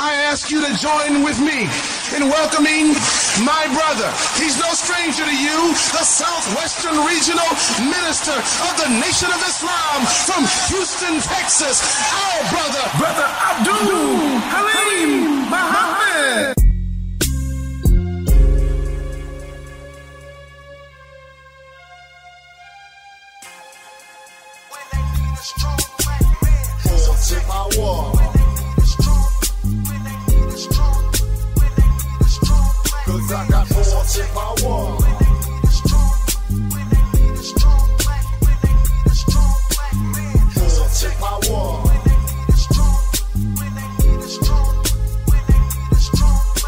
I ask you to join with me in welcoming my brother. He's no stranger to you, the Southwestern Regional Minister of the Nation of Islam from Houston, Texas, our brother, Brother Abdul Halim Muhammad. Cause I got fortune power. Fortune power.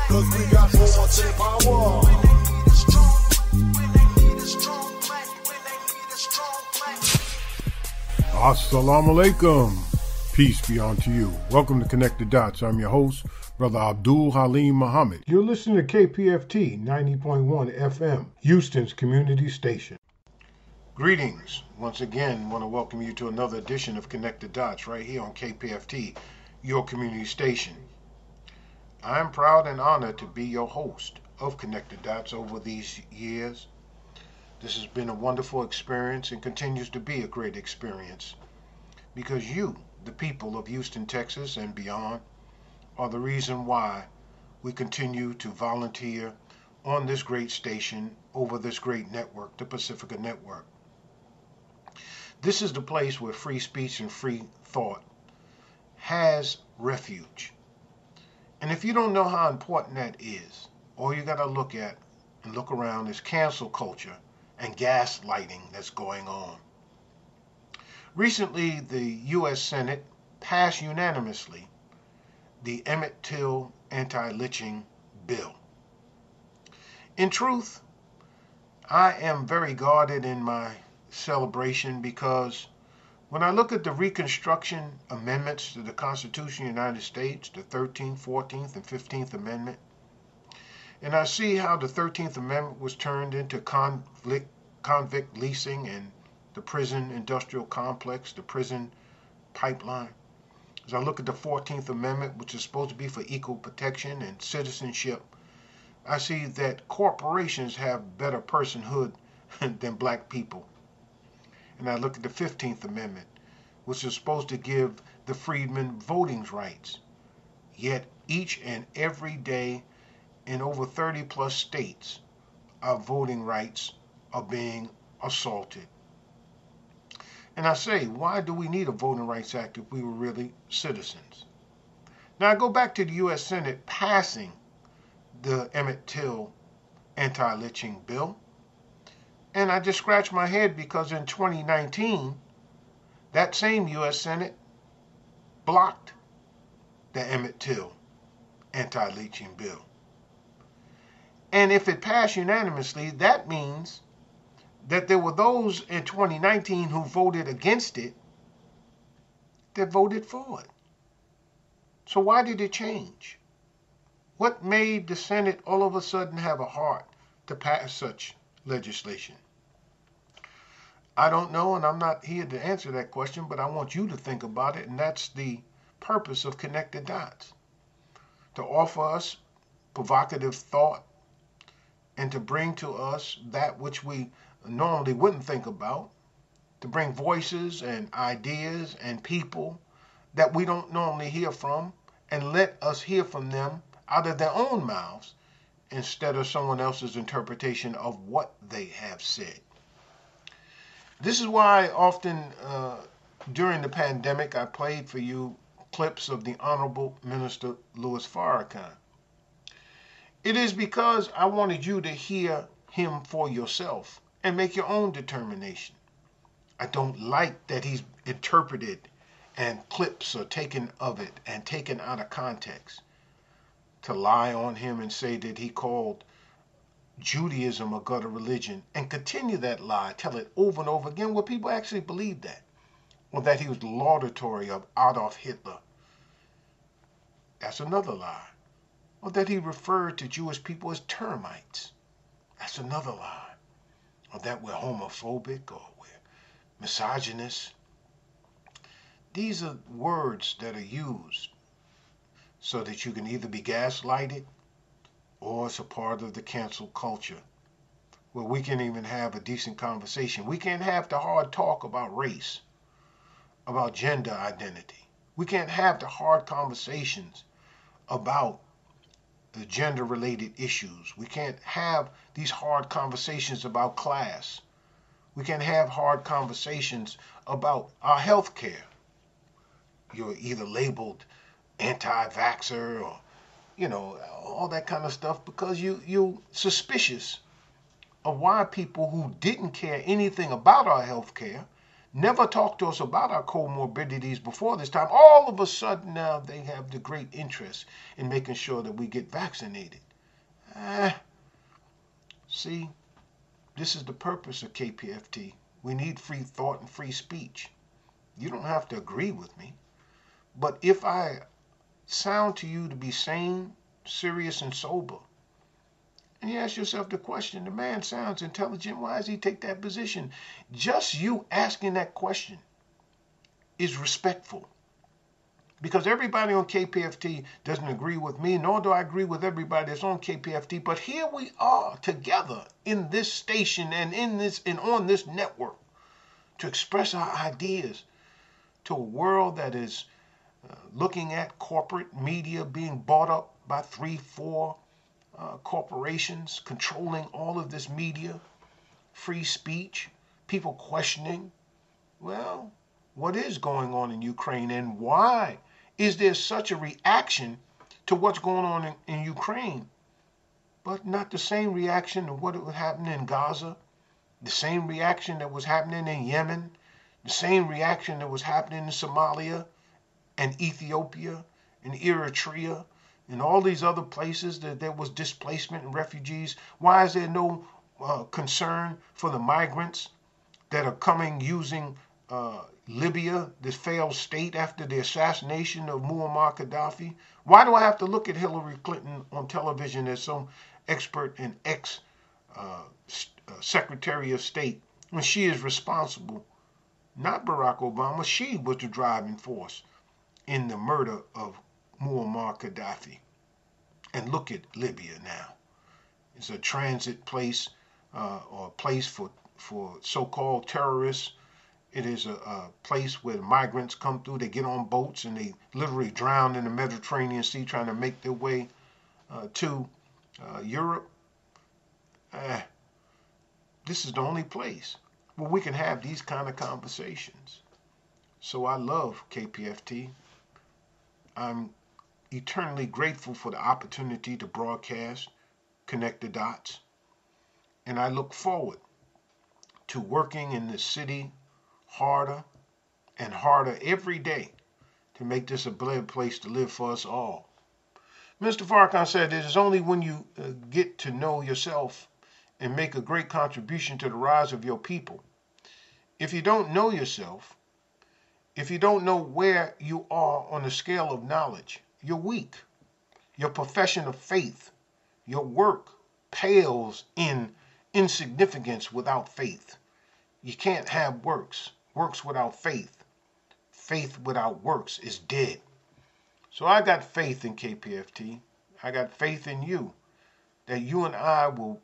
Cause we got fortune power. Assalamu alaikum. Peace be unto you. Welcome to Connect the Dots. I'm your host, Brother Abdul Halim Muhammad. You're listening to KPFT 90.1 FM, Houston's community station. Greetings. Once again, want to welcome you to another edition of Connect the Dots right here on KPFT, your community station. I'm proud and honored to be your host of Connect the Dots over these years. This has been a wonderful experience and continues to be a great experience because you, the people of Houston, Texas and beyond, are the reason why we continue to volunteer on this great station over this great network, the Pacifica Network. This is the place where free speech and free thought has refuge. And if you don't know how important that is, all you got to look at and look around is cancel culture and gaslighting that's going on. Recently, the U.S. Senate passed unanimously the Emmett Till anti-lynching bill. In truth, I am very guarded in my celebration because when I look at the Reconstruction Amendments to the Constitution of the United States, the 13th, 14th, and 15th Amendment, and I see how the 13th Amendment was turned into convict leasing and the prison industrial complex, the prison pipeline. As I look at the 14th Amendment, which is supposed to be for equal protection and citizenship, I see that corporations have better personhood than black people. And I look at the 15th Amendment, which is supposed to give the freedmen voting rights. Yet each and every day in over 30 plus states, our voting rights are being assaulted. And I say, why do we need a Voting Rights Act if we were really citizens? Now I go back to the U.S. Senate passing the Emmett Till anti-lynching bill, and I just scratch my head because in 2019, that same U.S. Senate blocked the Emmett Till anti-lynching bill. And if it passed unanimously, that means that there were those in 2019 who voted against it that voted for it. So why did it change? What made the Senate all of a sudden have a heart to pass such legislation? I don't know, and I'm not here to answer that question, but I want you to think about it, and that's the purpose of Connect the Dots. To offer us provocative thought and to bring to us that which we normally wouldn't think about, to bring voices and ideas and people that we don't normally hear from and let us hear from them out of their own mouths instead of someone else's interpretation of what they have said. This is why often during the pandemic I played for you clips of the Honorable Minister Louis Farrakhan. It is because I wanted you to hear him for yourself and make your own determination. I don't like that he's interpreted and clips are taken of it and taken out of context to lie on him and say that he called Judaism a gutter religion and continue that lie, tell it over and over again, where people actually believe that, or that he was laudatory of Adolf Hitler. That's another lie. Or that he referred to Jewish people as termites. That's another lie. Or that we're homophobic or we're misogynist. These are words that are used so that you can either be gaslighted or it's a part of the cancel culture where we can't even have a decent conversation. We can't have the hard talk about race, about gender identity. We can't have the hard conversations about the gender-related issues. We can't have these hard conversations about class. We can't have hard conversations about our health care. You're either labeled anti-vaxxer or, all that kind of stuff because you're suspicious of why people who didn't care anything about our health care, never talked to us about our comorbidities before this time, all of a sudden now they have the great interest in making sure that we get vaccinated. See, this is the purpose of KPFT. We need free thought and free speech. You don't have to agree with me. But if I sound to you to be sane, serious, and sober, and you ask yourself the question, the man sounds intelligent, why does he take that position? Just you asking that question is respectful. Because everybody on KPFT doesn't agree with me, nor do I agree with everybody that's on KPFT. But here we are together in this station and on this network to express our ideas to a world that is looking at corporate media being bought up by 3-4 corporations, controlling all of this media, free speech, people questioning, well, what is going on in Ukraine and why is there such a reaction to what's going on in Ukraine, but not the same reaction to what was happening in Gaza, the same reaction that was happening in Yemen, the same reaction that was happening in Somalia and Ethiopia and Eritrea and all these other places that there was displacement and refugees? Why is there no concern for the migrants that are coming using Libya, this failed state after the assassination of Muammar Gaddafi? Why do I have to look at Hillary Clinton on television as some expert and ex-Secretary of State when she is responsible? Not Barack Obama. She was the driving force in the murder of Muammar Gaddafi. And look at Libya now. It's a transit place or a place for so-called terrorists. It is a place where migrants come through. They get on boats and they literally drown in the Mediterranean Sea trying to make their way to Europe. This is the only place where we can have these kind of conversations. So I love KPFT. I'm eternally grateful for the opportunity to broadcast, connect the dots, and I look forward to working in this city harder and harder every day to make this a better place to live for us all. Mr. Farrakhan said it is only when you get to know yourself and make a great contribution to the rise of your people. If you don't know yourself, if you don't know where you are on the scale of knowledge, you're weak. Your profession of faith, your work pales in insignificance without faith. You can't have works. Works without faith. Faith without works is dead. So I got faith in KPFT. I got faith in you, that you and I will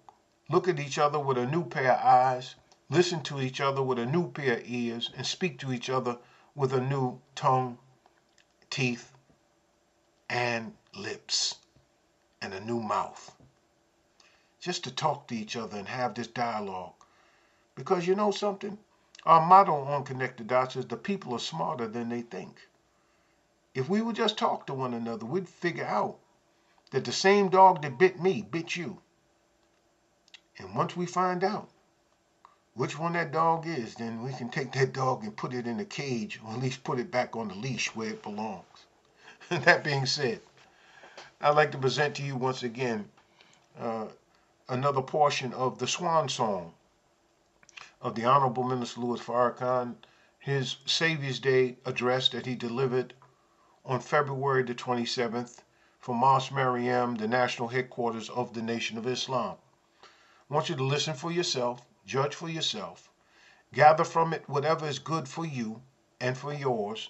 look at each other with a new pair of eyes, listen to each other with a new pair of ears, and speak to each other with a new tongue, teeth, and lips, and a new mouth. Just to talk to each other and have this dialogue. Because you know something? Our motto on Connect the Dots is the people are smarter than they think. If we would just talk to one another, we'd figure out that the same dog that bit me bit you. And once we find out which one that dog is, then we can take that dog and put it in a cage, or at least put it back on the leash where it belongs. That being said, I'd like to present to you once again another portion of the swan song of the Honorable Minister Louis Farrakhan, his Savior's Day address that he delivered on February the 27th from Mosque Maryam, the national headquarters of the Nation of Islam. I want you to listen for yourself, judge for yourself, gather from it whatever is good for you and for yours,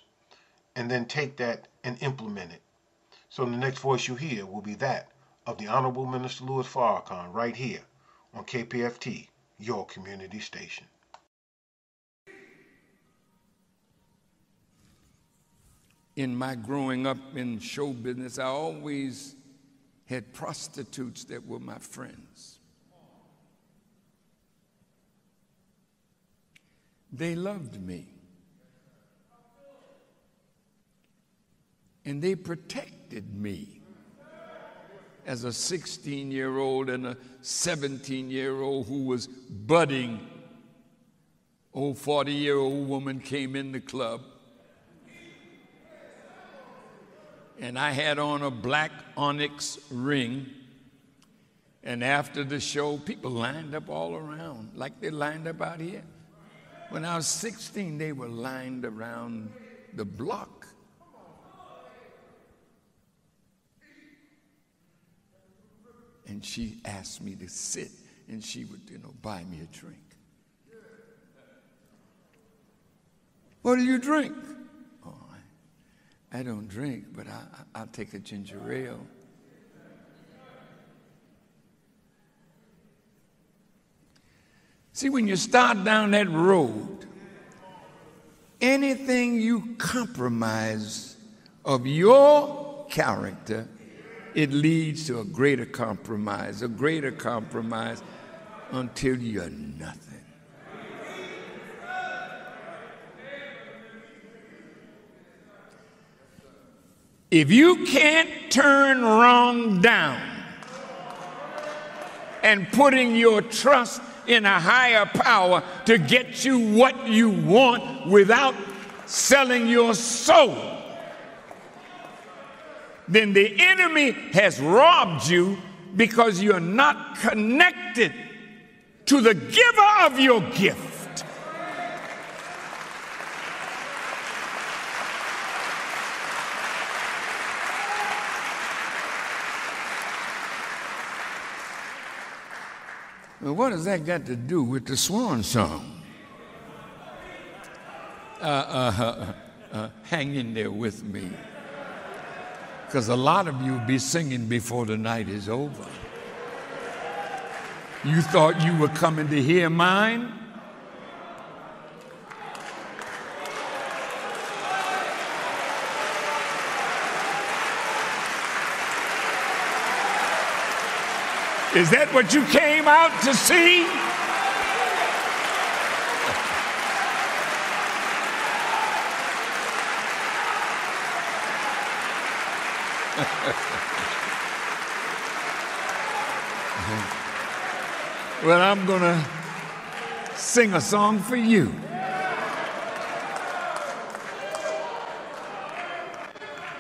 and then take that and implement it. So the next voice you hear will be that of the Honorable Minister Louis Farrakhan right here on KPFT, your community station. In my growing up in show business, I always had prostitutes that were my friends. They loved me. And they protected me as a 16-year-old and a 17-year-old who was budding. Old 40-year-old woman came in the club, and I had on a black onyx ring. And after the show, people lined up all around, like they lined up out here. When I was 16, they were lined around the block. And she asked me to sit, and she would, buy me a drink. What do you drink? Oh, I don't drink, but I'll take a ginger ale. See, when you start down that road, anything you compromise of your character, it leads to a greater compromise until you're nothing. If you can't turn wrong down and putting your trust in a higher power to get you what you want without selling your soul, then the enemy has robbed you because you're not connected to the giver of your gift. Well, what has that got to do with the swan song? Hang in there with me, because a lot of you will be singing before the night is over. You thought you were coming to hear mine? Is that what you came out to see? Well, I'm going to sing a song for you.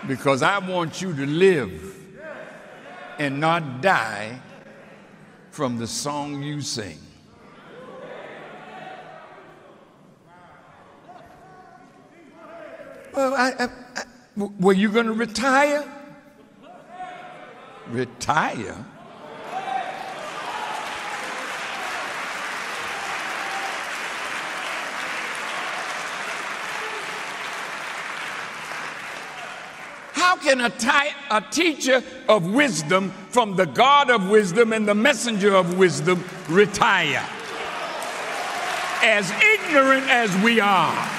Because I want you to live and not die from the song you sing. Well, were you going to retire? Retire? How can a teacher of wisdom from the God of wisdom and the messenger of wisdom retire? As ignorant as we are.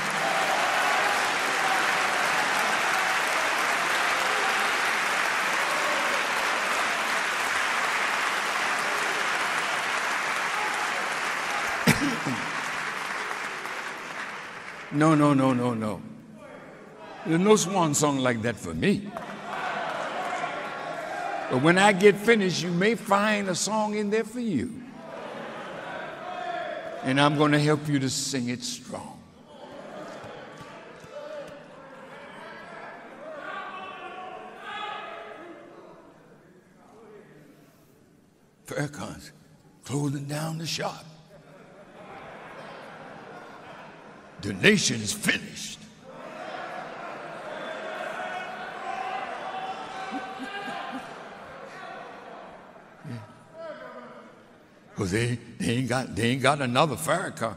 No. There's no swan song like that for me. But when I get finished, you may find a song in there for you. And I'm going to help you to sing it strong. Farrakhan's closing down the shop. The nation is finished. Because they ain't got another Farrakhan.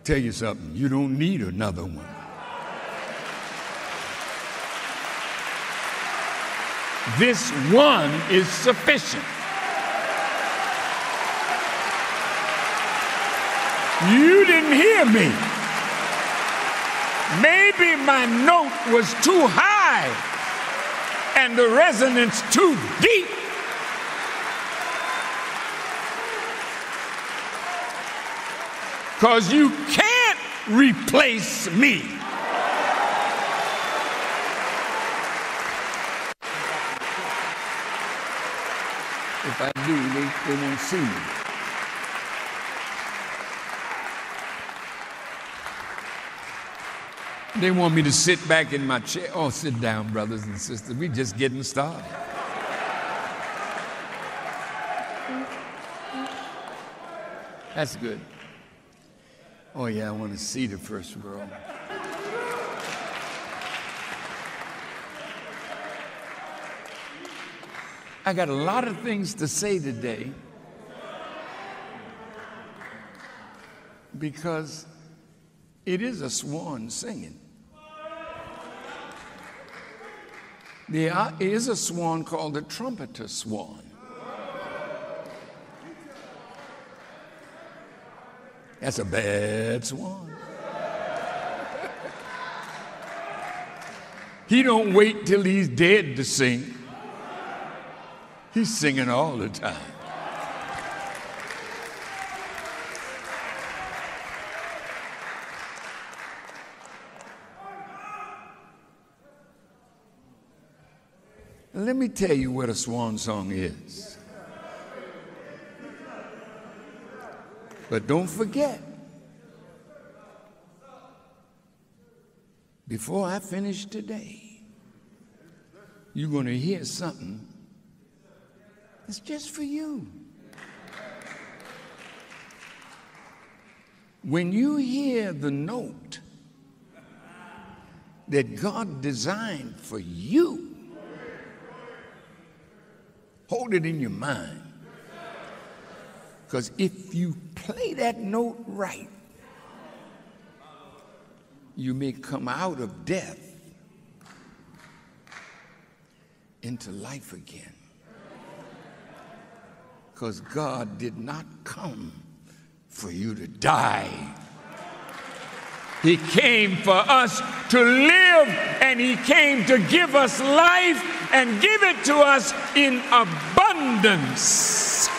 Tell you something, you don't need another one. This one is sufficient. You didn't hear me. Maybe my note was too high and the resonance too deep. Because you can't replace me. If I do, they won't see me. They want me to sit back in my chair. Oh, sit down, brothers and sisters. We're just getting started. That's good. Oh, yeah, I want to see the first world. I got a lot of things to say today because it is a swan singing. There is a swan called the trumpeter swan. That's a bad swan. He don't wait till he's dead to sing. He's singing all the time. Let me tell you what a swan song is. But don't forget, before I finish today, you're going to hear something that's just for you. When you hear the note that God designed for you, hold it in your mind. Because if you play that note right, you may come out of death into life again. Because God did not come for you to die. He came for us to live, and he came to give us life and give it to us in abundance.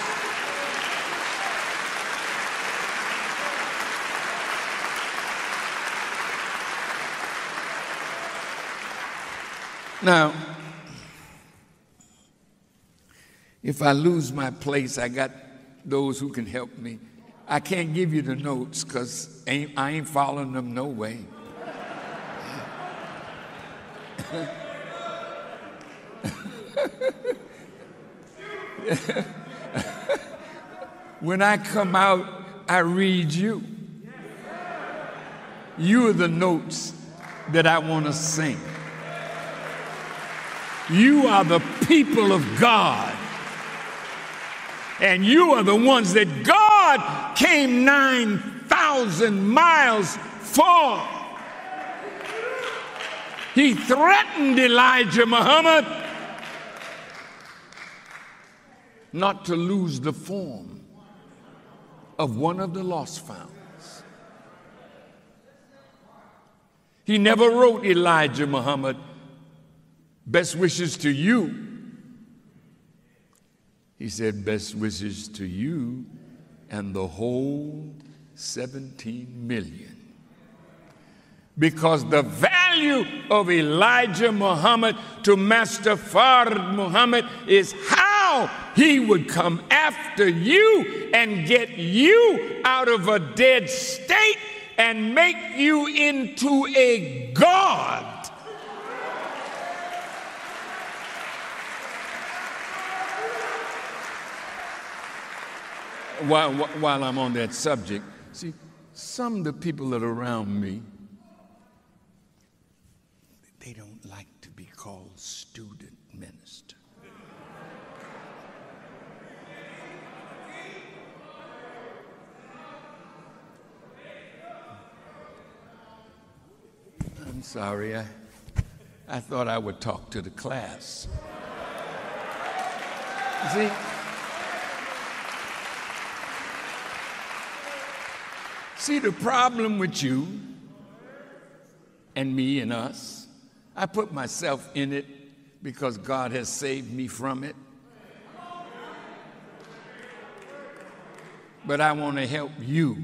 Now, if I lose my place, I got those who can help me. I can't give you the notes because I ain't following them no way. When I come out, I read you. You are the notes that I want to sing. You are the people of God. And you are the ones that God came 9,000 miles for. He threatened Elijah Muhammad not to lose the form of one of the lost founds. He never wrote Elijah Muhammad, best wishes to you. He said, best wishes to you and the whole 17 million. Because the value of Elijah Muhammad to Master Fard Muhammad is how he would come after you and get you out of a dead state and make you into a god. While I'm on that subject, see, some of the people that are around me, they don't like to be called student minister. I'm sorry, I thought I would talk to the class. See, the problem with you and me and us, I put myself in it because God has saved me from it. But I want to help you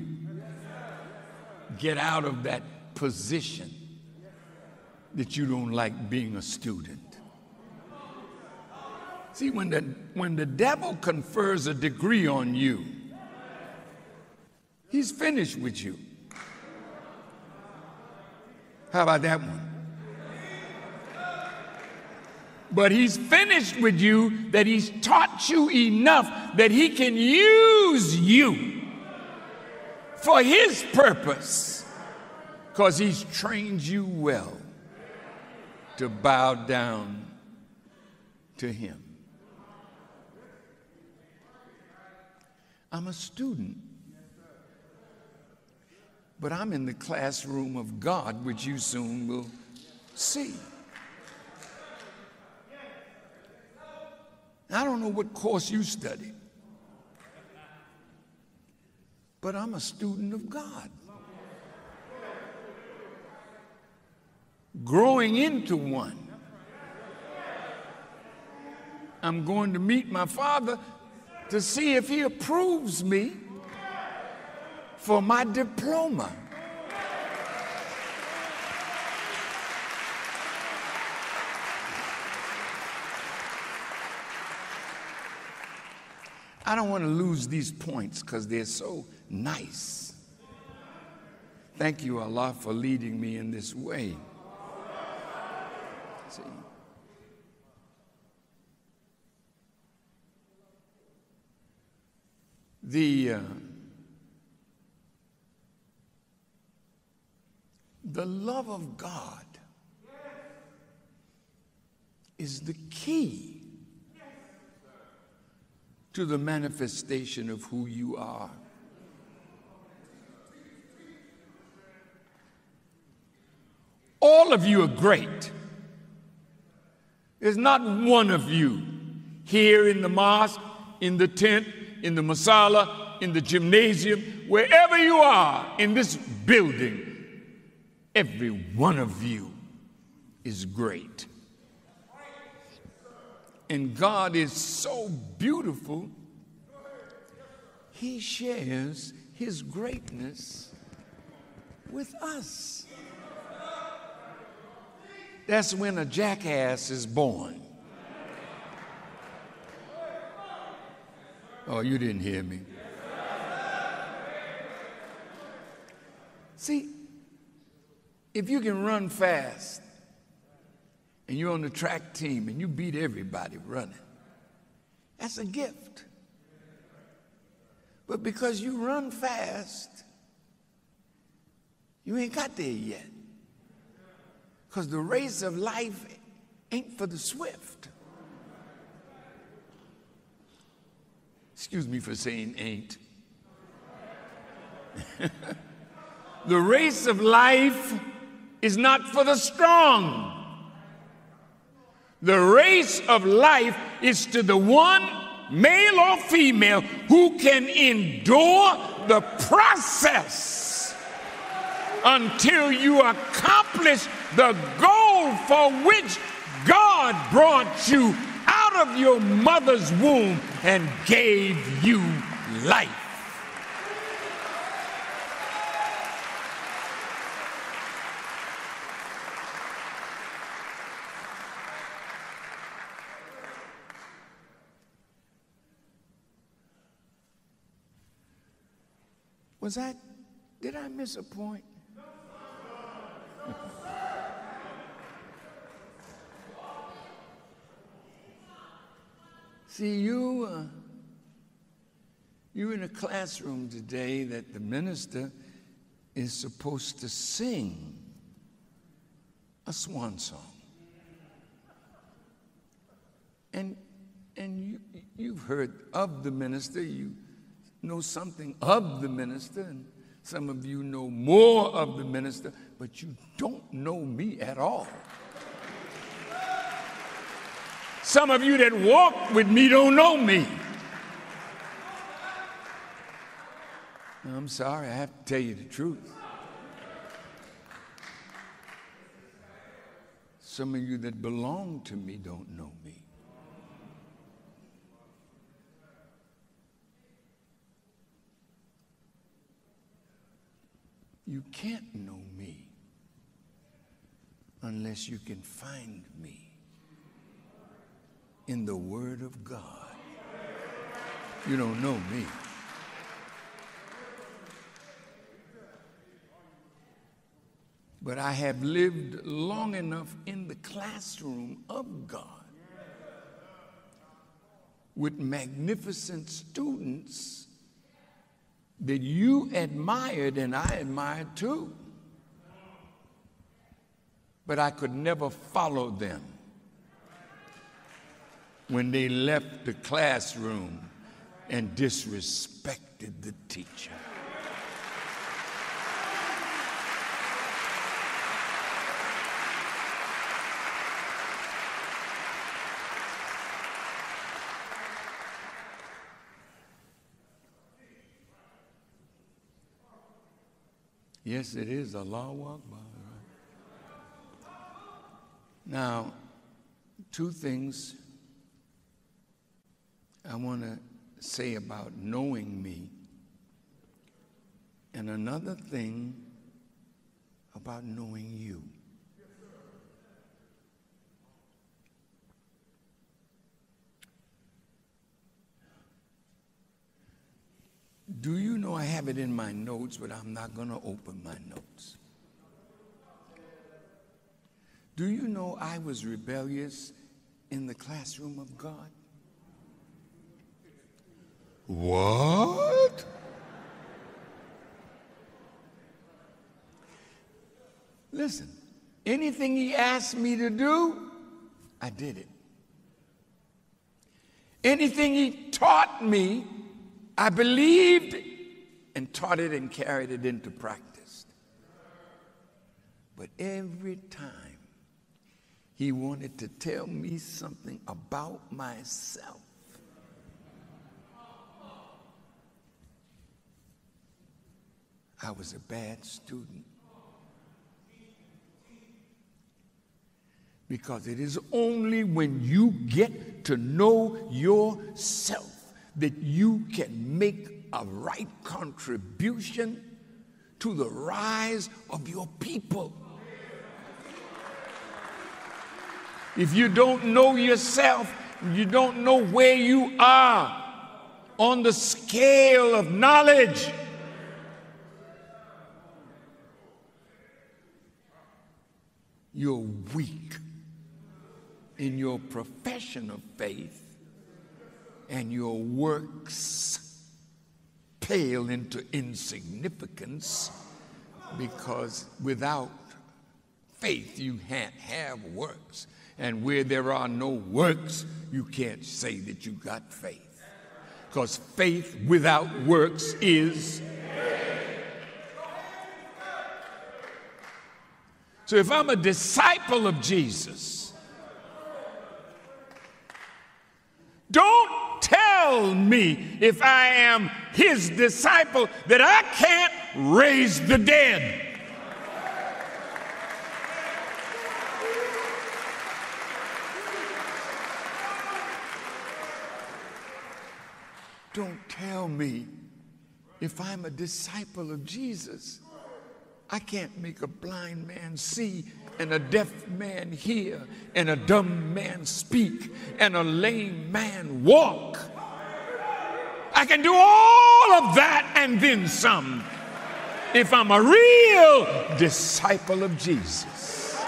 get out of that position that you don't like being a student. See, when the devil confers a degree on you, he's finished with you. How about that one? But he's finished with you that he's taught you enough that he can use you for his purpose, because he's trained you well to bow down to him. I'm a student, but I'm in the classroom of God, which you soon will see. I don't know what course you studied, but I'm a student of God, growing into one. I'm going to meet my Father to see if he approves me for my diploma. I don't want to lose these points because they're so nice. Thank you, Allah, for leading me in this way. See? The love of God is the key to the manifestation of who you are. All of you are great. There's not one of you here in the mosque, in the tent, in the masala, in the gymnasium, wherever you are in this building, every one of you is great. And God is so beautiful, he shares his greatness with us. That's when a jackass is born. Oh, you didn't hear me. See, if you can run fast and you're on the track team and you beat everybody running, that's a gift. But because you run fast, you ain't got there yet. Because the race of life ain't for the swift. Excuse me for saying ain't. The race of life is not for the strong. The race of life is to the one, male or female, who can endure the process until you accomplish the goal for which God brought you out of your mother's womb and gave you life. Did I miss a point? See, you're in a classroom today that the minister is supposed to sing a swan song. And you've heard of the minister, you know something of the minister, and some of you know more of the minister, but you don't know me at all. Some of you that walk with me don't know me. I'm sorry, I have to tell you the truth. Some of you that belong to me don't know me. You can't know me unless you can find me in the Word of God. You don't know me. But I have lived long enough in the classroom of God with magnificent students that you admired and I admired too. But I could never follow them when they left the classroom and disrespected the teacher. Yes, it is Allahu Akbar. Now, two things I want to say about knowing me, and another thing about knowing you. Do you know I have it in my notes, but I'm not going to open my notes? Do you know I was rebellious in the classroom of God? What? Listen, anything he asked me to do, I did it. Anything he taught me, I believed and taught it and carried it into practice. But every time he wanted to tell me something about myself, I was a bad student. Because it is only when you get to know yourself that you can make a right contribution to the rise of your people. If you don't know yourself, you don't know where you are on the scale of knowledge, you're weak in your profession of faith, and your works pale into insignificance, because without faith you can't have works. And where there are no works, you can't say that you got faith. Because faith without works is. So if I'm a disciple of Jesus, don't tell me, if I am his disciple, that I can't raise the dead. Don't tell me, if I'm a disciple of Jesus, I can't make a blind man see, and a deaf man hear, and a dumb man speak, and a lame man walk. I can do all of that and then some if I'm a real disciple of Jesus.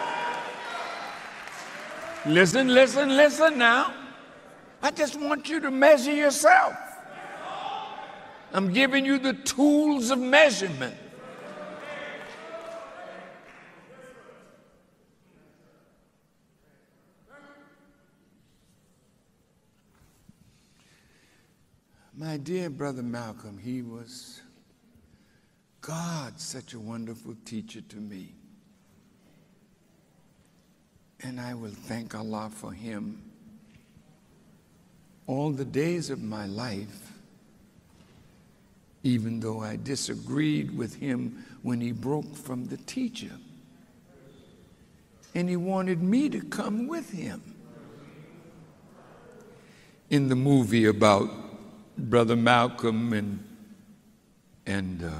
Listen, listen, listen now. I just want you to measure yourself. I'm giving you the tools of measurement. My dear brother Malcolm, he was, God, such a wonderful teacher to me. And I will thank Allah for him all the days of my life, even though I disagreed with him when he broke from the teacher. And he wanted me to come with him. In the movie about Brother Malcolm and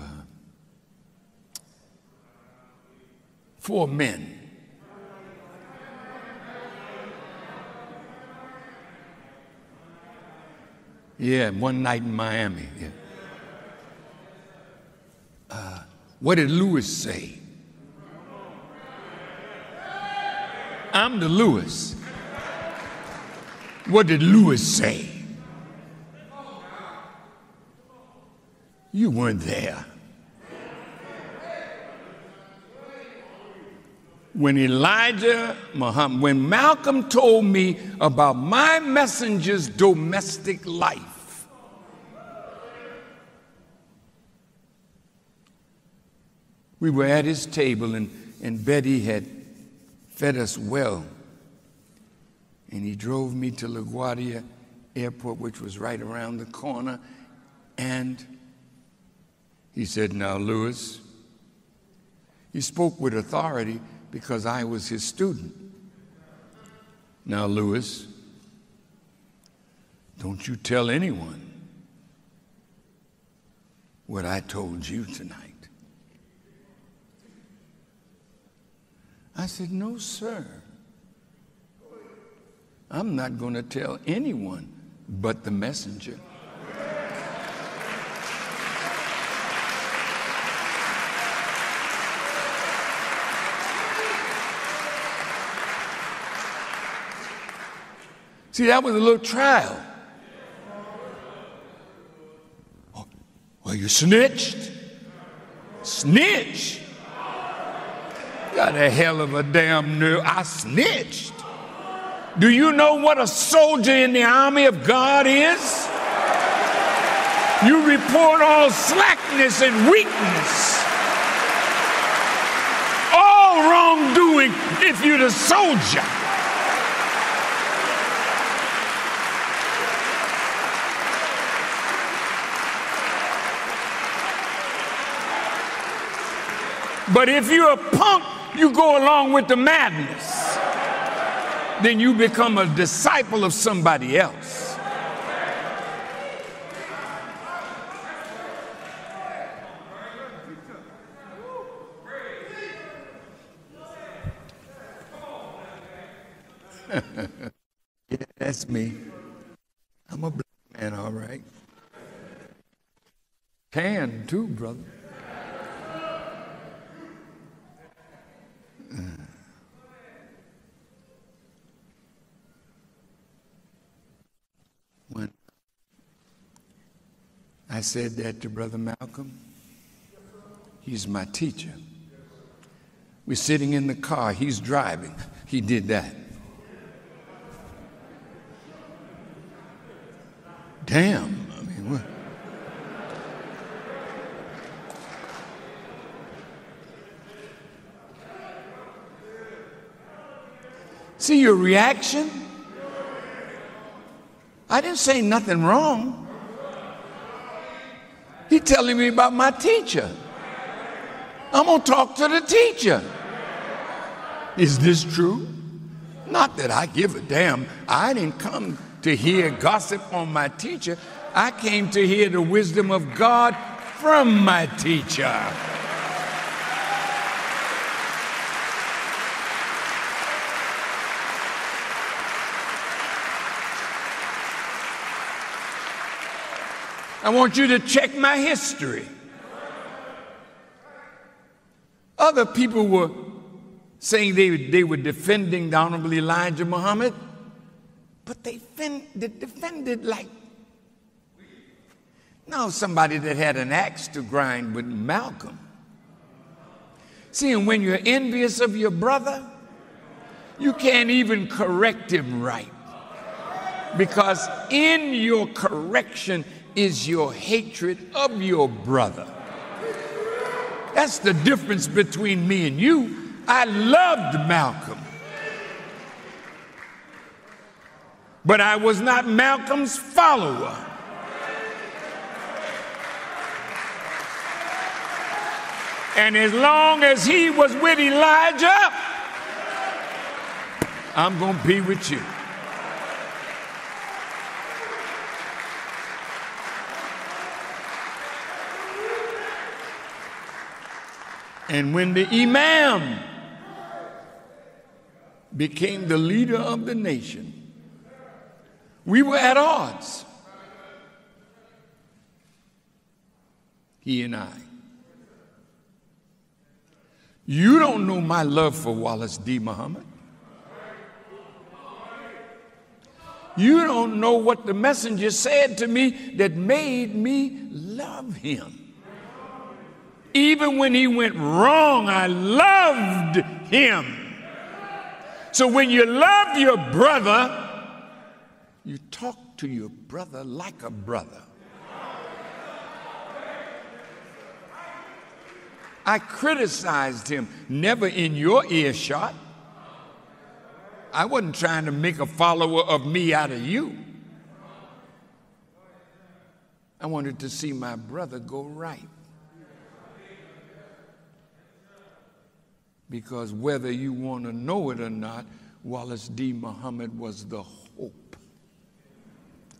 four men. Yeah, one night in Miami. Yeah. What did Lewis say? I'm the Lewis. What did Lewis say? You weren't there. When when Malcolm told me about my messenger's domestic life, we were at his table and Betty had fed us well. And he drove me to LaGuardia Airport, which was right around the corner. And he said, now, Lewis, he spoke with authority because I was his student. Now, Lewis, don't you tell anyone what I told you tonight. I said, no, sir. I'm not going to tell anyone but the messenger. See, that was a little trial. Oh, well, you snitched? Snitch? Got a hell of a damn nerve. I snitched. Do you know what a soldier in the army of God is? You report all slackness and weakness, all wrongdoing if you're the soldier. But if you're a punk, you go along with the madness. Then you become a disciple of somebody else. Yeah, that's me. I'm a black man, all right. Tan too, brother. When I said that to Brother Malcolm, he's my teacher. We're sitting in the car, he's driving. He did that. Damn, I mean, what? See your reaction? I didn't say nothing wrong. He's telling me about my teacher. I'm going to talk to the teacher. Is this true? Not that I give a damn. I didn't come to hear gossip on my teacher. I came to hear the wisdom of God from my teacher. I want you to check my history. Other people were saying they were defending the Honorable Elijah Muhammad, but they defended like, no, somebody that had an axe to grind with Malcolm. See, and when you're envious of your brother, you can't even correct him right. Because in your correction is your hatred of your brother. That's the difference between me and you. I loved Malcolm. but I was not Malcolm's follower. And as long as he was with Elijah, I'm going to be with you. And when the imam became the leader of the nation, we were at odds, he and I. You don't know my love for Wallace D. Muhammad. You don't know what the messenger said to me that made me love him. Even when he went wrong, I loved him. So when you love your brother, you talk to your brother like a brother. I criticized him, never in your earshot. I wasn't trying to make a follower of me out of you. I wanted to see my brother go right. Because whether you want to know it or not, Wallace D. Muhammad was the hope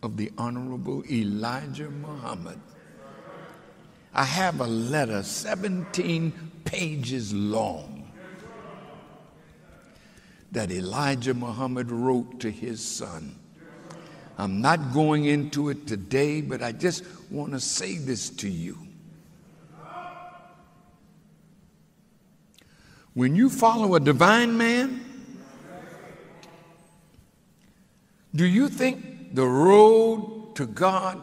of the Honorable Elijah Muhammad. I have a letter 17 pages long that Elijah Muhammad wrote to his son. I'm not going into it today, but I just want to say this to you. When you follow a divine man, do you think the road to God,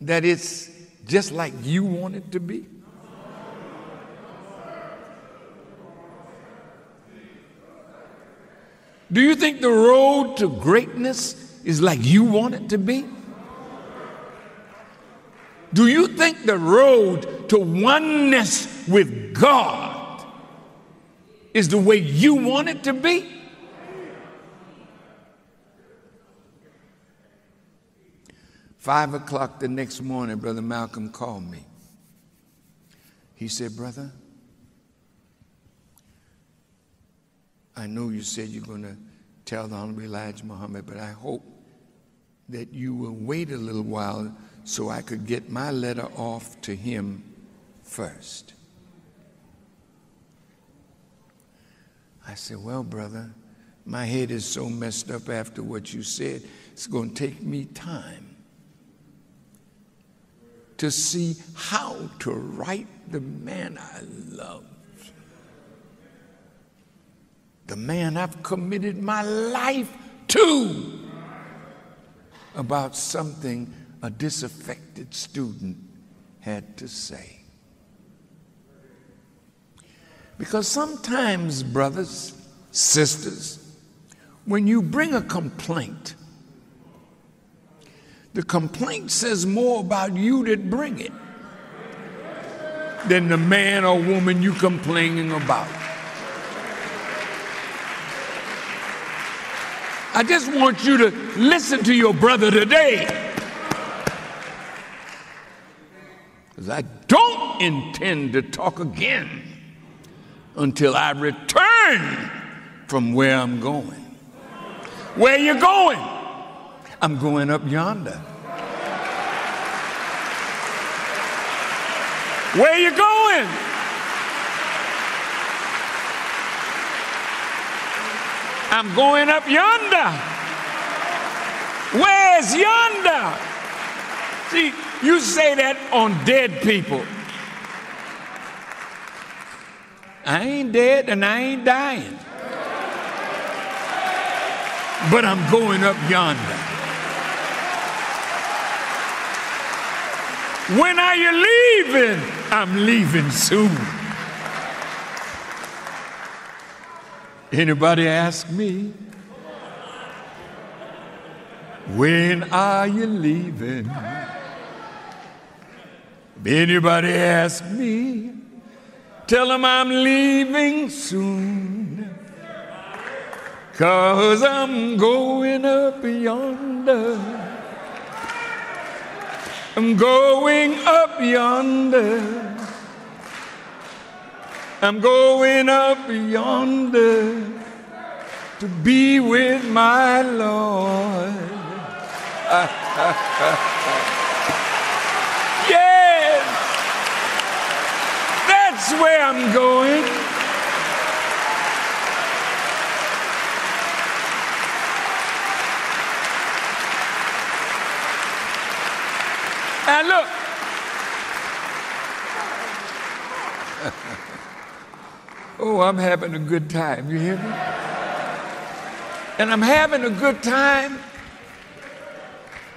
that it's just like you want it to be? Do you think the road to greatness is like you want it to be? Do you think the road to oneness with God is the way you want it to be? Five o'clock the next morning, Brother Malcolm called me. He said, "Brother, I know you said you're going to tell the Honorable Elijah Muhammad, but I hope that you will wait a little while so I could get my letter off to him first." I said, "Well, brother, my head is so messed up after what you said, it's going to take me time to see how to write the man I love, the man I've committed my life to, about something a disaffected student had to say." Because sometimes, brothers, sisters, when you bring a complaint, the complaint says more about you that bring it than the man or woman you complaining about. I just want you to listen to your brother today, because I don't intend to talk again until I return from where I'm going. Where are you going? I'm going up yonder. Where are you going? I'm going up yonder. Where's yonder? See, you say that on dead people. I ain't dead and I ain't dying, but I'm going up yonder. When are you leaving? I'm leaving soon. Anybody ask me, when are you leaving? If anybody ask me, tell them I'm leaving soon. 'cause I'm going up yonder. I'm going up yonder. I'm going up yonder to be with my Lord. Yes, that's where I'm going. And look, oh, I'm having a good time, you hear me? And I'm having a good time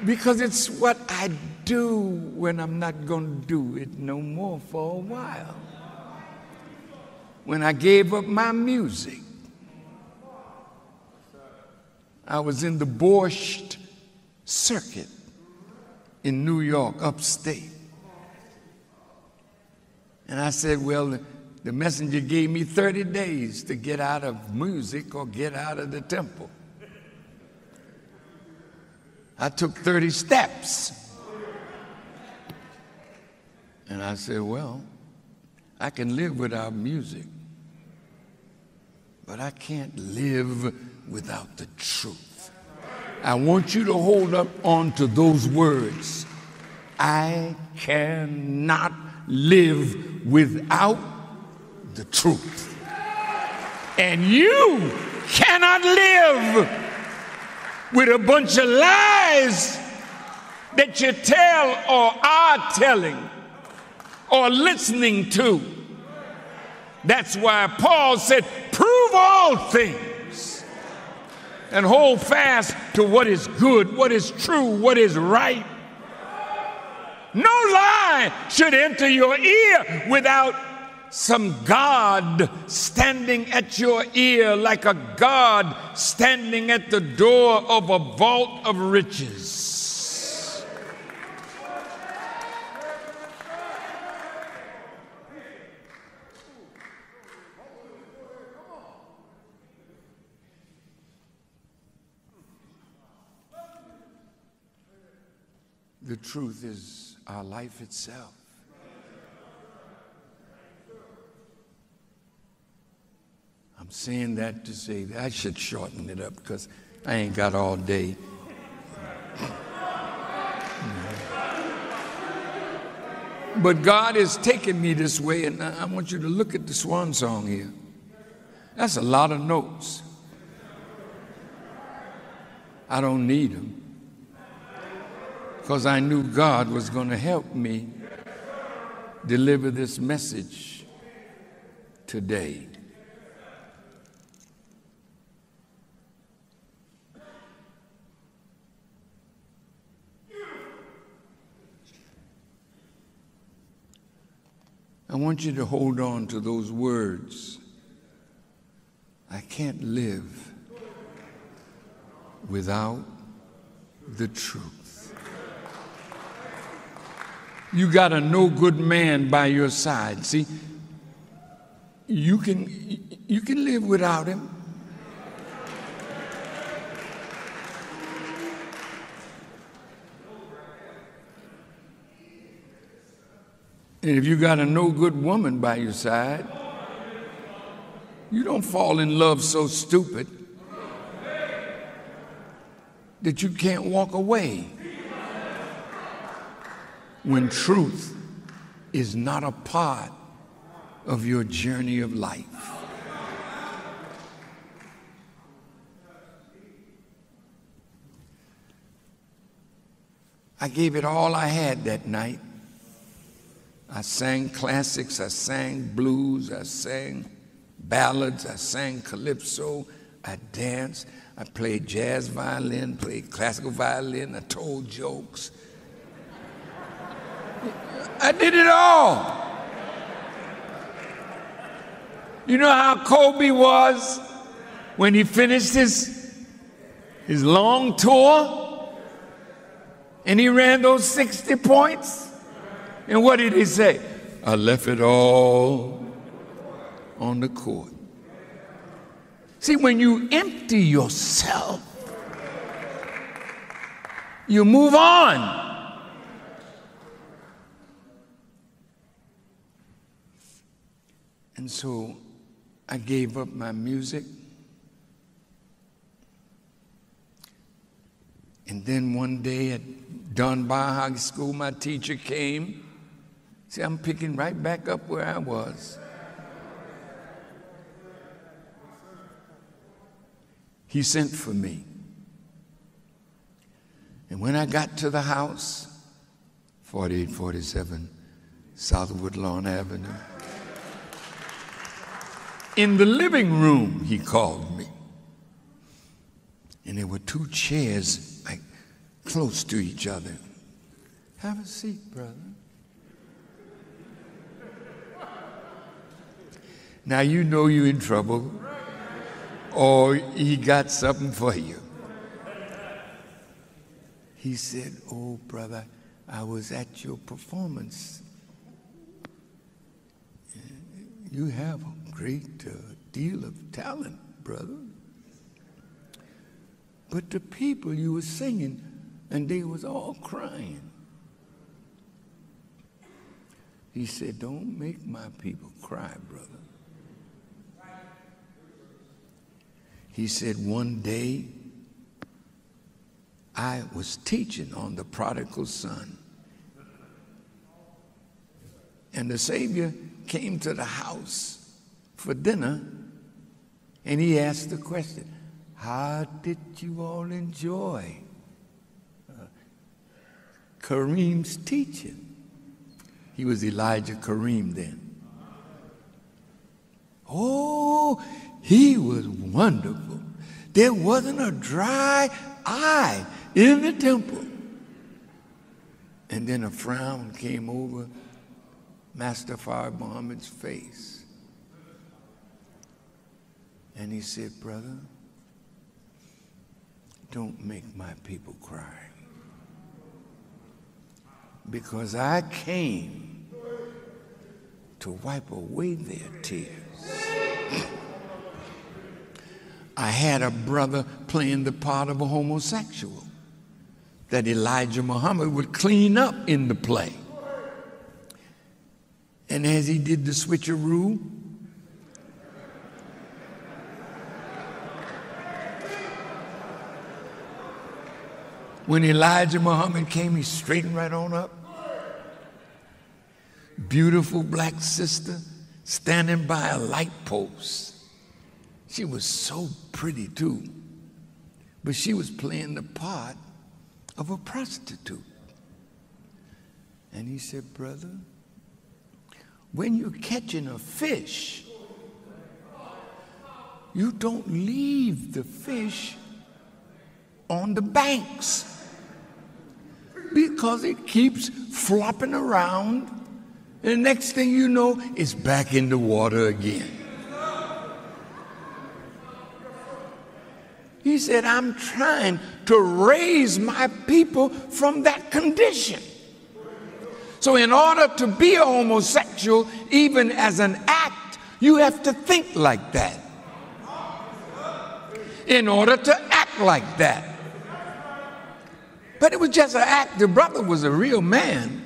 because it's what I do when I'm not going to do it no more for a while. When I gave up my music, I was in the Borscht Circuit in New York, upstate. And I said, well, the messenger gave me 30 days to get out of music or get out of the temple. I took 30 steps. And I said, well, I can live without music, but I can't live without the truth. I want you to hold up on to those words. I cannot live without the truth. And you cannot live with a bunch of lies that you tell or are telling or listening to. That's why Paul said, prove all things and hold fast to what is good, what is true, what is right. No lie should enter your ear without some God standing at your ear like a God standing at the door of a vault of riches. The truth is our life itself. I'm saying that to say that I should shorten it up because I ain't got all day. But God has taken me this way, and I want you to look at the swan song here. That's a lot of notes. I don't need them because I knew God was going to help me deliver this message today. I want you to hold on to those words. I can't live without the truth. You got a no good man by your side. See, you can live without him. And if you got a no good woman by your side, you don't fall in love so stupid that you can't walk away when truth is not a part of your journey of life. I gave it all I had that night. I sang classics, I sang blues, I sang ballads, I sang calypso, I danced, I played jazz violin, played classical violin, I told jokes. I did it all. You know how Kobe was when he finished his long tour and he ran those 60 points? And what did he say? I left it all on the court. See, when you empty yourself, you move on. And so I gave up my music. And then one day at Dunbar High School, my teacher came. See, I'm picking right back up where I was. He sent for me. And when I got to the house, 4847 South Woodlawn Avenue, in the living room, he called me. And there were two chairs like close to each other. Have a seat, brother. Now you know you're in trouble, or he got something for you. He said, "Oh, brother, I was at your performance. You have a great deal of talent, brother. But the people, you were singing, and they was all crying." He said, "Don't make my people cry, brother." He said, "One day, I was teaching on the prodigal son. And the Savior came to the house for dinner, and he asked the question, 'How did you all enjoy Kareem's teaching?'" He was Elijah Kareem then. "Oh, he was wonderful. There wasn't a dry eye in the temple." And then a frown came over Master Fard Muhammad's face. And he said, "Brother, don't make my people cry. Because I came to wipe away their tears." I had a brother playing the part of a homosexual that Elijah Muhammad would clean up in the play. And as he did the switcheroo, when Elijah Muhammad came, he straightened right on up. Beautiful black sister standing by a light post. She was so pretty too, but she was playing the part of a prostitute. And he said, "Brother, when you're catching a fish, you don't leave the fish on the banks because it keeps flopping around, and the next thing you know, it's back in the water again." He said, "I'm trying to raise my people from that condition. So in order to be a homosexual, even as an act, you have to think like that. In order to act like that." But it was just an act. The brother was a real man,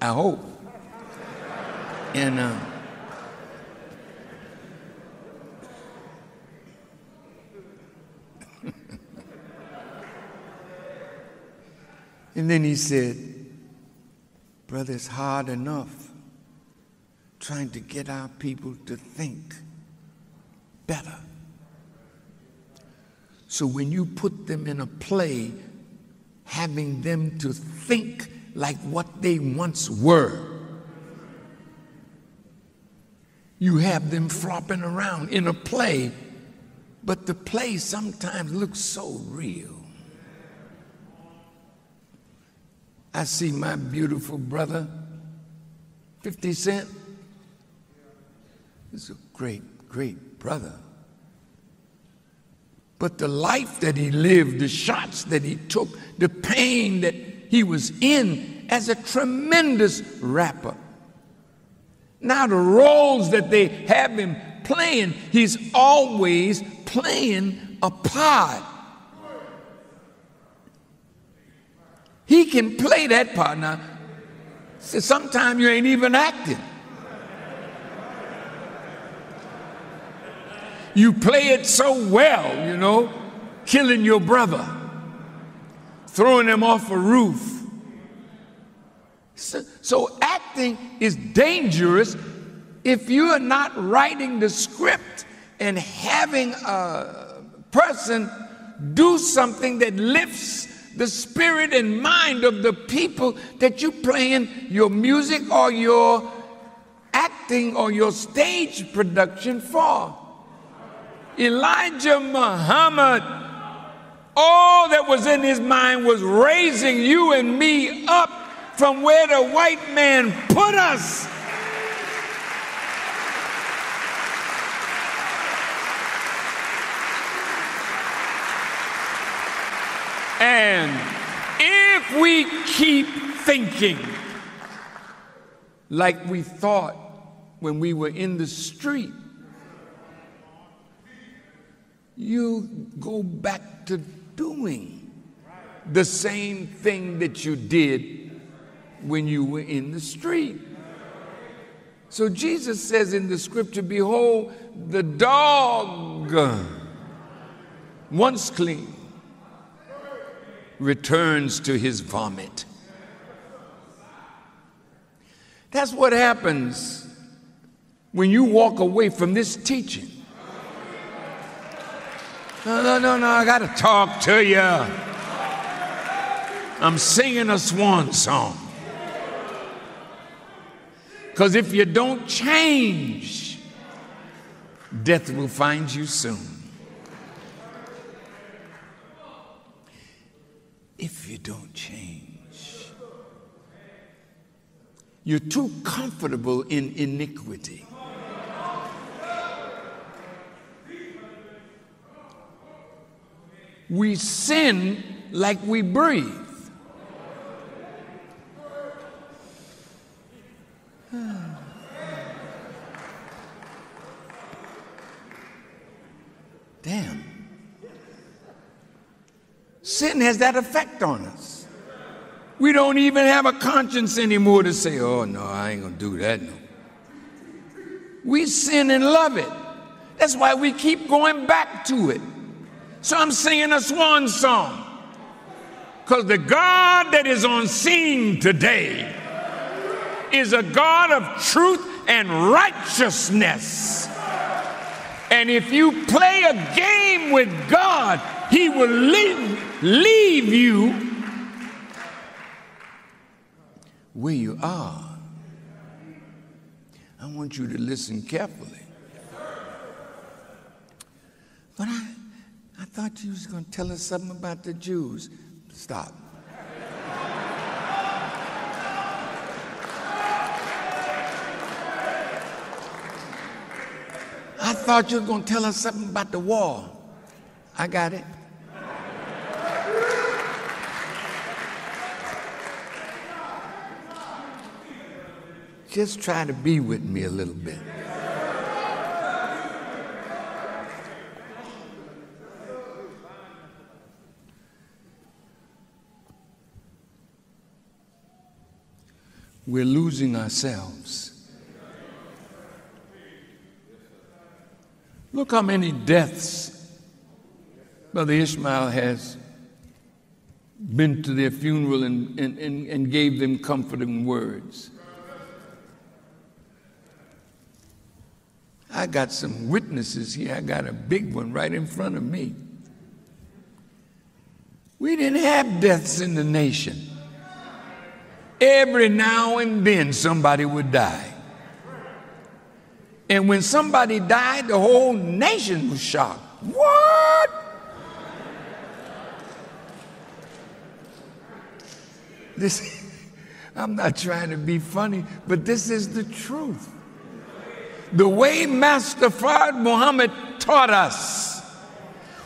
I hope. And and then he said, "Brother, it's hard enough trying to get our people to think better. So when you put them in a play, having them to think like what they once were, you have them flopping around in a play, but the play sometimes looks so real. I see my beautiful brother, 50 Cent. He's a great, great brother. But the life that he lived, the shots that he took, the pain that he was in as a tremendous rapper. Now the roles that they have him playing. He's always playing a part. He can play that part. Now, sometimes you ain't even acting. You play it so well, you know, killing your brother, throwing him off a roof. So acting is dangerous if you are not writing the script and having a person do something that lifts the spirit and mind of the people that you're playing your music or your acting or your stage production for. Elijah Muhammad, all that was in his mind was raising you and me up from where the white man put us. And if we keep thinking like we thought when we were in the street, you go back to doing the same thing that you did when you were in the street. So Jesus says in the scripture, behold, the dog, once clean, returns to his vomit. That's what happens when you walk away from this teaching. No, I got to talk to you. I'm singing a swan song. Because if you don't change, death will find you soon. If you don't change, you're too comfortable in iniquity. We sin like we breathe. Damn. Sin has that effect on us. We don't even have a conscience anymore to say, oh, no, I ain't going to do that. No. We sin and love it. That's why we keep going back to it. So I'm singing a swan song. Because the God that is on scene today is a God of truth and righteousness. And if you play a game with God, he will leave you where you are. I want you to listen carefully. But I thought you was going to tell us something about the Jews. Stop. I thought you were going to tell us something about the war. I got it. Just try to be with me a little bit. We're losing ourselves. Look how many deaths Brother Ishmael has been to their funeral and gave them comforting words. I got some witnesses here. I got a big one right in front of me. We didn't have deaths in the nation. Every now and then somebody would die. And when somebody died, the whole nation was shocked. What? I'm not trying to be funny, but this is the truth. The way Master Fard Muhammad taught us,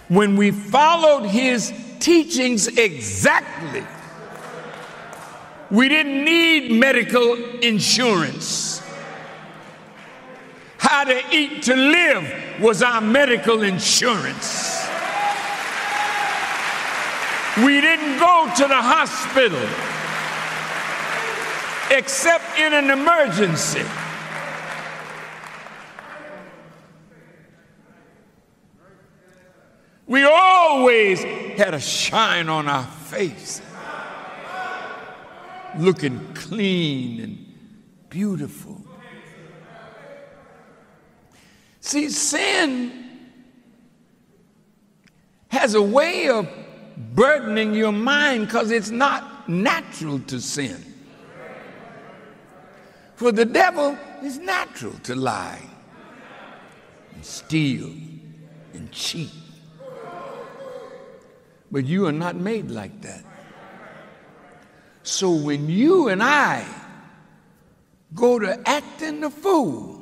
when we followed his teachings exactly, we didn't need medical insurance. How to eat to live was our medical insurance. We didn't go to the hospital except in an emergency. We always had a shine on our face, looking clean and beautiful. See, sin has a way of burdening your mind because it's not natural to sin. For the devil, it's natural to lie and steal and cheat. But you are not made like that. So when you and I go to acting the fool,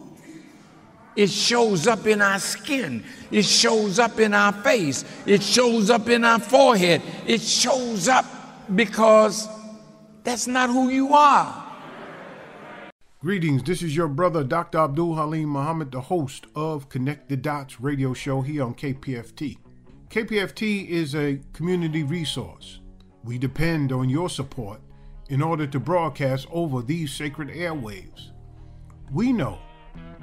it shows up in our skin. It shows up in our face. It shows up in our forehead. It shows up because that's not who you are. Greetings, this is your brother, Dr. Abdul Halim Muhammad, the host of Connect the Dots radio show here on KPFT. KPFT is a community resource. We depend on your support in order to broadcast over these sacred airwaves. We know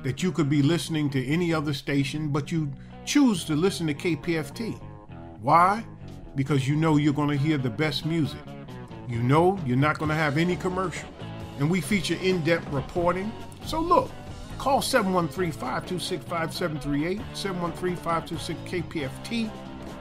that you could be listening to any other station, but you choose to listen to KPFT. Why? Because you know you're going to hear the best music. You know you're not going to have any commercial. And we feature in-depth reporting. So look, call 713-526-5738, 713-526-KPFT,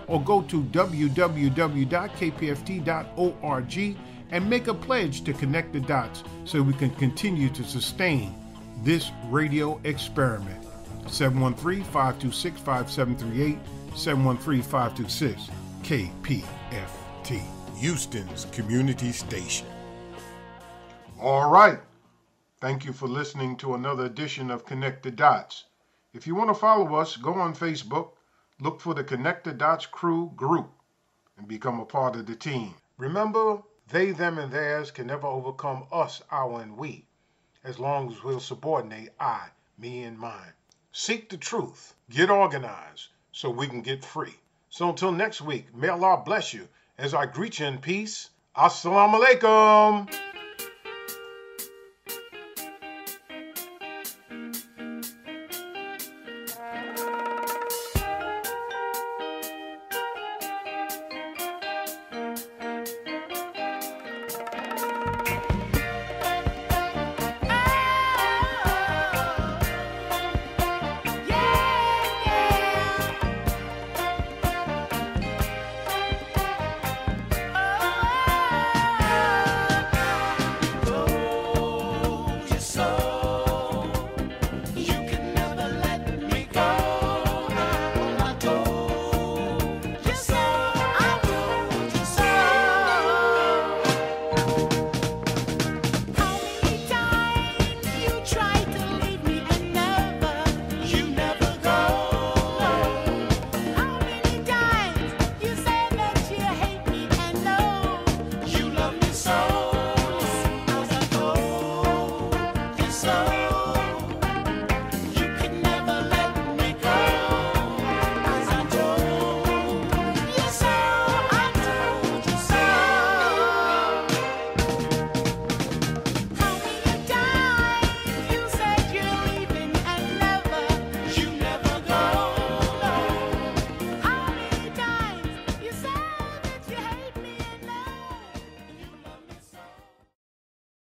or go to www.kpft.org and make a pledge to connect the dots so we can continue to sustain this radio experiment. 713-526-5738, 713-526-KPFT, Houston's community station. All right. Thank you for listening to another edition of Connect the Dots. If you want to follow us, go on Facebook, look for the Connect the Dots Crew group, and become a part of the team. Remember, they, them, and theirs can never overcome us, our, and we, as long as we'll subordinate I, me, and mine. Seek the truth. Get organized so we can get free. So until next week, may Allah bless you as I greet you in peace. Assalamu alaikum.